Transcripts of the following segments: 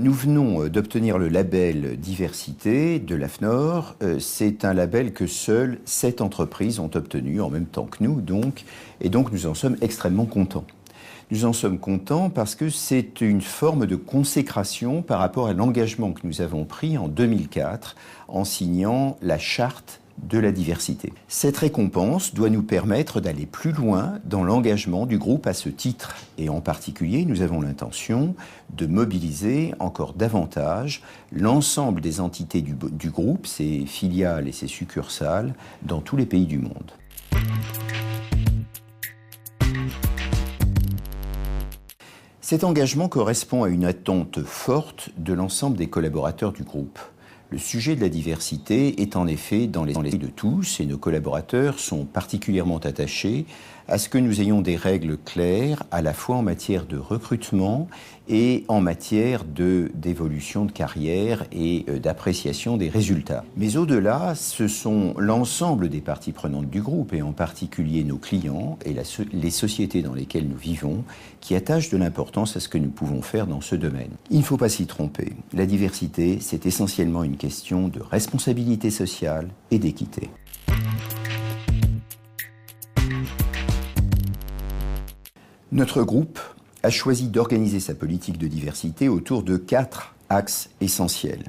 Nous venons d'obtenir le label diversité de l'AFNOR. C'est un label que seules 7 entreprises ont obtenu en même temps que nous, et donc nous en sommes extrêmement contents. Nous en sommes contents parce que c'est une forme de consécration par rapport à l'engagement que nous avons pris en 2004 en signant la charte de la diversité. Cette récompense doit nous permettre d'aller plus loin dans l'engagement du groupe à ce titre. Et en particulier, nous avons l'intention de mobiliser encore davantage l'ensemble des entités du groupe, ses filiales et ses succursales, dans tous les pays du monde. Cet engagement correspond à une attente forte de l'ensemble des collaborateurs du groupe. Le sujet de la diversité est en effet dans les esprits de tous et nos collaborateurs sont particulièrement attachés à ce que nous ayons des règles claires à la fois en matière de recrutement et en matière d'évolution de carrière et d'appréciation des résultats. Mais au-delà, ce sont l'ensemble des parties prenantes du groupe et en particulier nos clients et les sociétés dans lesquelles nous vivons qui attachent de l'importance à ce que nous pouvons faire dans ce domaine. Il ne faut pas s'y tromper. La diversité, c'est essentiellement une question de responsabilité sociale et d'équité. Notre groupe a choisi d'organiser sa politique de diversité autour de 4 axes essentiels.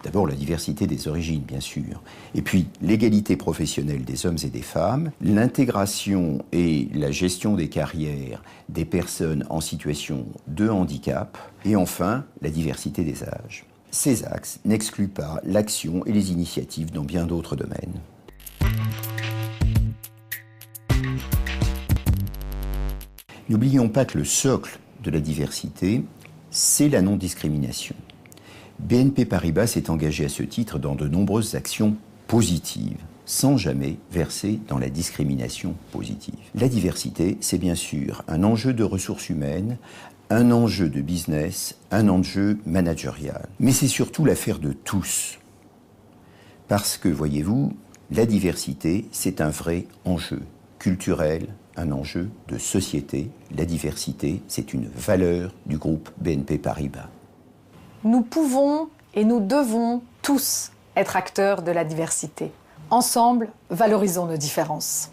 D'abord, la diversité des origines, bien sûr. Et puis, l'égalité professionnelle des hommes et des femmes, l'intégration et la gestion des carrières des personnes en situation de handicap, et enfin, la diversité des âges. Ces axes n'excluent pas l'action et les initiatives dans bien d'autres domaines. N'oublions pas que le socle de la diversité, c'est la non-discrimination. BNP Paribas s'est engagé à ce titre dans de nombreuses actions positives, sans jamais verser dans la discrimination positive. La diversité, c'est bien sûr un enjeu de ressources humaines, un enjeu de business, un enjeu managérial. Mais c'est surtout l'affaire de tous. Parce que, voyez-vous, la diversité, c'est un vrai enjeu culturel, un enjeu de société. La diversité, c'est une valeur du groupe BNP Paribas. Nous pouvons et nous devons tous être acteurs de la diversité. Ensemble, valorisons nos différences.